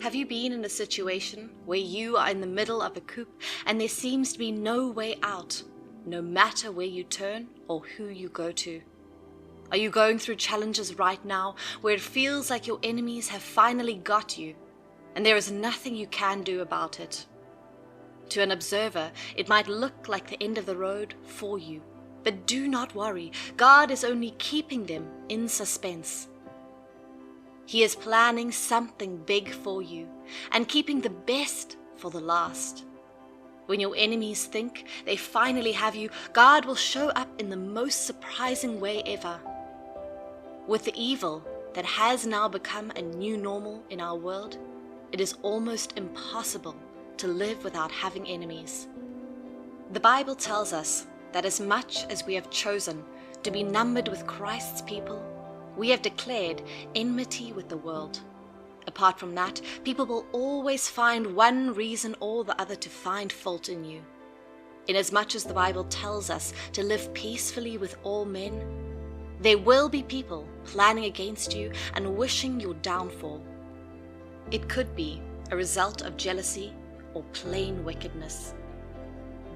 Have you been in a situation where you are in the middle of a coup and there seems to be no way out, no matter where you turn or who you go to? Are you going through challenges right now where it feels like your enemies have finally got you and there is nothing you can do about it? To an observer, it might look like the end of the road for you, but do not worry. God is only keeping them in suspense. He is planning something big for you and keeping the best for the last. When your enemies think they finally have you, God will show up in the most surprising way ever. With the evil that has now become a new normal in our world, it is almost impossible to live without having enemies. The Bible tells us that as much as we have chosen to be numbered with Christ's people, we have declared enmity with the world. Apart from that, people will always find one reason or the other to find fault in you. Inasmuch as the Bible tells us to live peacefully with all men, there will be people planning against you and wishing your downfall. It could be a result of jealousy or plain wickedness.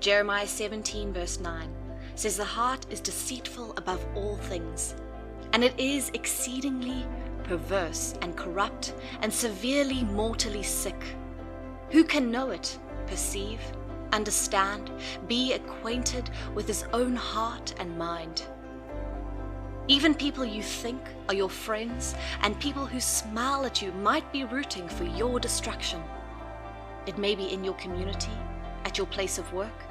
Jeremiah 17 verse 9 says the heart is deceitful above all things, and it is exceedingly perverse and corrupt and severely mortally sick. Who can know it, perceive, understand, be acquainted with his own heart and mind? Even people you think are your friends and people who smile at you might be rooting for your destruction. It may be in your community, at your place of work,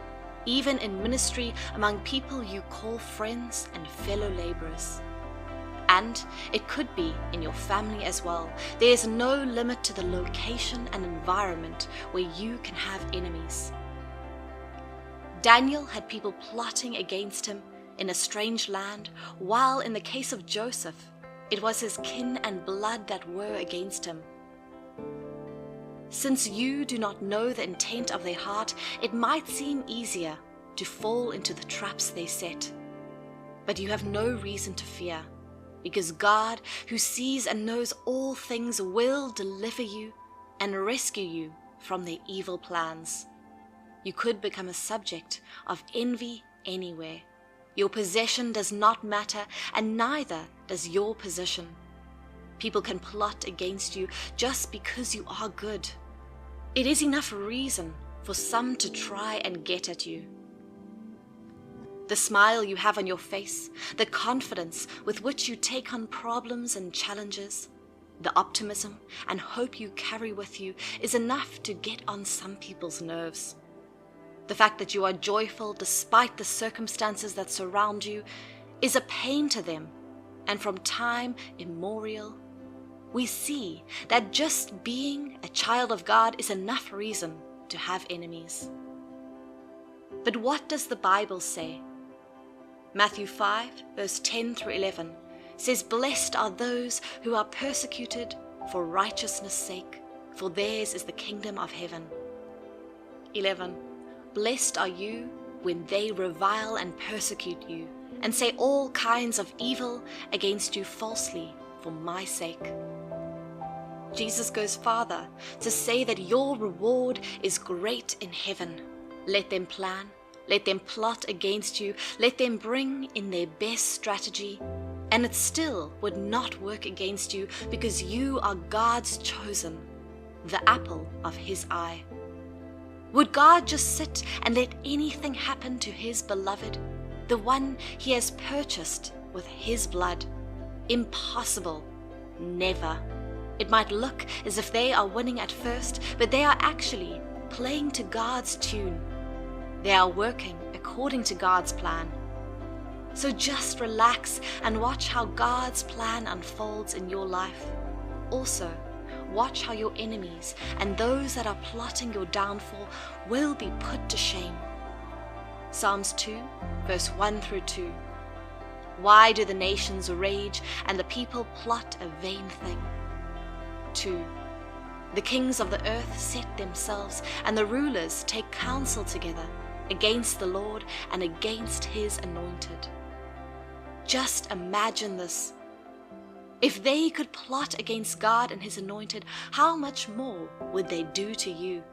even in ministry among people you call friends and fellow laborers. And it could be in your family as well. There is no limit to the location and environment where you can have enemies. Daniel had people plotting against him in a strange land, while in the case of Joseph, it was his kin and blood that were against him. Since you do not know the intent of their heart, it might seem easier to fall into the traps they set. But you have no reason to fear, because God, who sees and knows all things, will deliver you and rescue you from their evil plans. You could become a subject of envy anywhere. Your possession does not matter, and neither does your position. People can plot against you just because you are good. It is enough reason for some to try and get at you. The smile you have on your face, the confidence with which you take on problems and challenges, the optimism and hope you carry with you is enough to get on some people's nerves. The fact that you are joyful despite the circumstances that surround you is a pain to them, and from time immemorial, we see that just being a child of God is enough reason to have enemies. But what does the Bible say? Matthew 5 verse 10 through 11 says, "Blessed are those who are persecuted for righteousness' sake, for theirs is the kingdom of heaven." 11. Blessed are you when they revile and persecute you, and say all kinds of evil against you falsely for my sake. Jesus goes farther to say that your reward is great in heaven. Let them plan, let them plot against you, let them bring in their best strategy, and it still would not work against you, because you are God's chosen, the apple of his eye. Would God just sit and let anything happen to his beloved, the one he has purchased with his blood? Impossible. Never. It might look as if they are winning at first, but they are actually playing to God's tune. They are working according to God's plan. So just relax and watch how God's plan unfolds in your life. Also, watch how your enemies and those that are plotting your downfall will be put to shame. Psalms 2, verse 1 through 2. Why do the nations rage and the people plot a vain thing? 2. The kings of the earth set themselves, and the rulers take counsel together against the Lord and against his anointed. Just imagine this. If they could plot against God and his anointed, how much more would they do to you?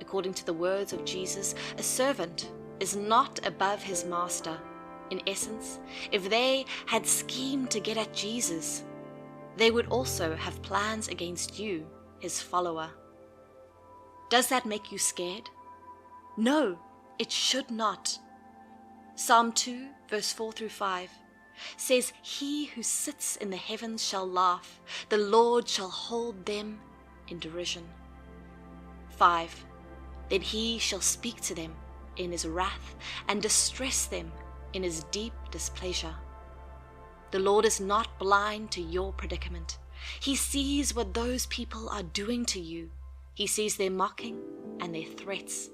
According to the words of Jesus, a servant is not above his master. In essence, if they had schemed to get at Jesus, they would also have plans against you, his follower. Does that make you scared? No, it should not. Psalm 2, verse 4 through 5 says, "He who sits in the heavens shall laugh. The Lord shall hold them in derision." 5. Then he shall speak to them in his wrath and distress them in his deep displeasure. The Lord is not blind to your predicament. He sees what those people are doing to you. He sees their mocking and their threats.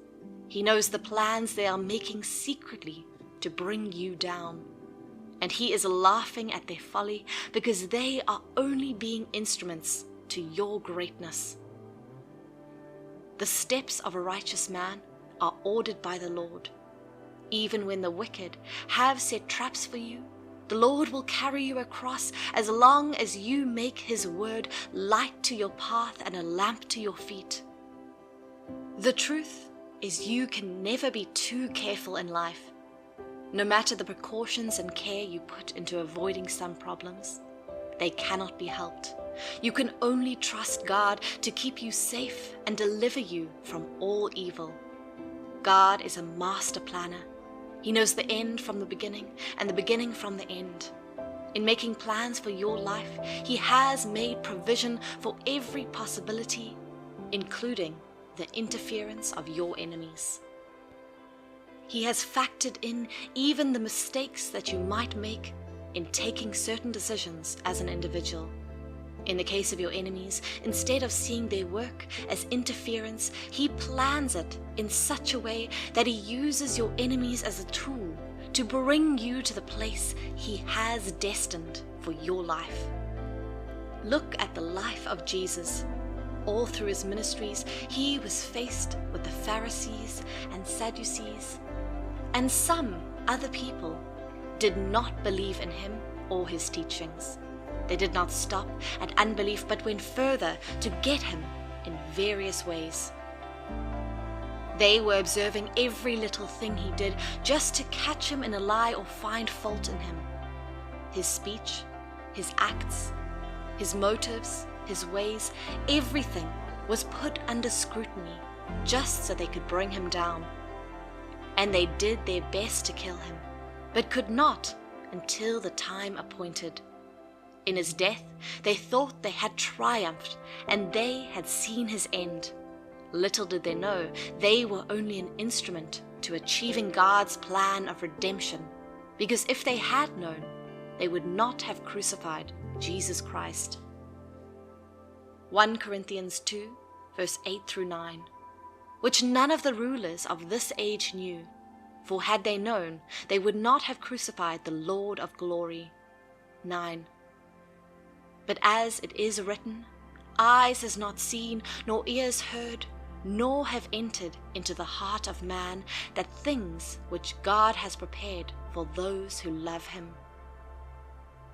He knows the plans they are making secretly to bring you down. And he is laughing at their folly because they are only being instruments to your greatness. The steps of a righteous man are ordered by the Lord. Even when the wicked have set traps for you, the Lord will carry you across as long as you make his word light to your path and a lamp to your feet. The truth is you can never be too careful in life. No matter the precautions and care you put into avoiding some problems, they cannot be helped. You can only trust God to keep you safe and deliver you from all evil. God is a master planner. He knows the end from the beginning and the beginning from the end. In making plans for your life, he has made provision for every possibility, including the interference of your enemies. He has factored in even the mistakes that you might make in taking certain decisions as an individual. In the case of your enemies, instead of seeing their work as interference, he plans it in such a way that he uses your enemies as a tool to bring you to the place he has destined for your life. Look at the life of Jesus. All through his ministries, he was faced with the Pharisees and Sadducees, and some other people did not believe in him or his teachings. They did not stop at unbelief, but went further to get him in various ways. They were observing every little thing he did just to catch him in a lie or find fault in him. His speech, his acts, his motives, his ways, everything was put under scrutiny just so they could bring him down. And they did their best to kill him, but could not until the time appointed. In his death, they thought they had triumphed, and they had seen his end. Little did they know, they were only an instrument to achieving God's plan of redemption, because if they had known, they would not have crucified Jesus Christ. 1 Corinthians 2, verse 8 through 9, which none of the rulers of this age knew, for had they known, they would not have crucified the Lord of glory. 9. But as it is written, eyes has not seen, nor ears heard, nor have entered into the heart of man, that things which God has prepared for those who love him.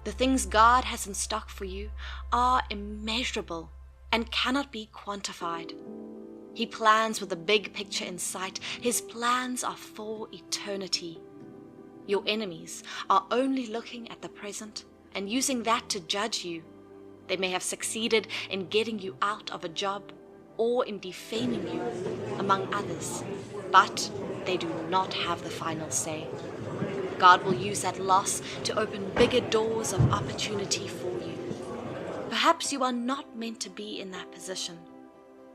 The things God has in stock for you are immeasurable and cannot be quantified. He plans with the big picture in sight. His plans are for eternity. Your enemies are only looking at the present and using that to judge you. They may have succeeded in getting you out of a job or in defaming you, among others, but they do not have the final say. God will use that loss to open bigger doors of opportunity for you. Perhaps you are not meant to be in that position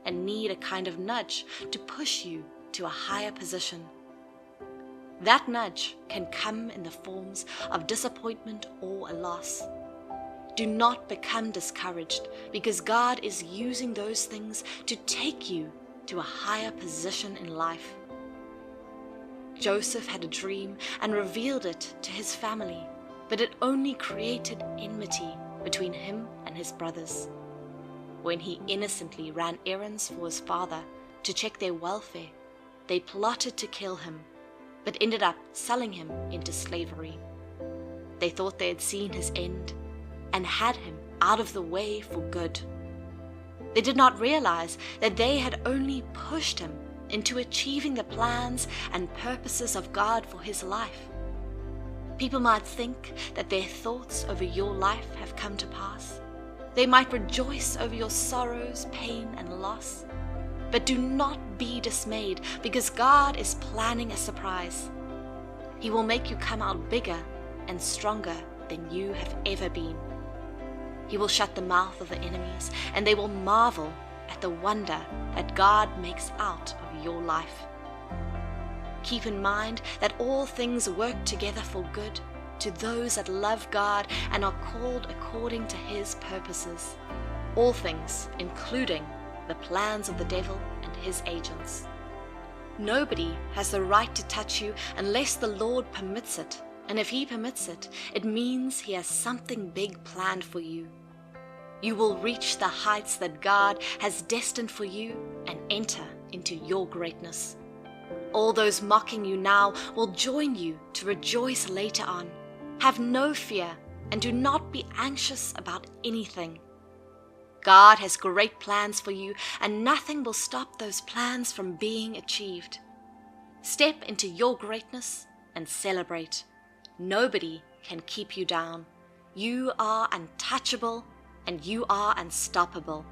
and need a kind of nudge to push you to a higher position. That nudge can come in the forms of disappointment or a loss. Do not become discouraged, because God is using those things to take you to a higher position in life. Joseph had a dream and revealed it to his family, but it only created enmity between him and his brothers. When he innocently ran errands for his father to check their welfare, they plotted to kill him, but ended up selling him into slavery. They thought they had seen his end, and had him out of the way for good. They did not realize that they had only pushed him into achieving the plans and purposes of God for his life. People might think that their thoughts over your life have come to pass. They might rejoice over your sorrows, pain, and loss. But do not be dismayed, because God is planning a surprise. He will make you come out bigger and stronger than you have ever been. He will shut the mouth of the enemies, and they will marvel at the wonder that God makes out of your life. Keep in mind that all things work together for good to those that love God and are called according to his purposes. All things, including the plans of the devil and his agents. Nobody has the right to touch you unless the Lord permits it, and if he permits it, it means he has something big planned for you. You will reach the heights that God has destined for you and enter into your greatness. All those mocking you now will join you to rejoice later on. Have no fear and do not be anxious about anything. God has great plans for you, and nothing will stop those plans from being achieved. Step into your greatness and celebrate. Nobody can keep you down. You are untouchable and you are unstoppable.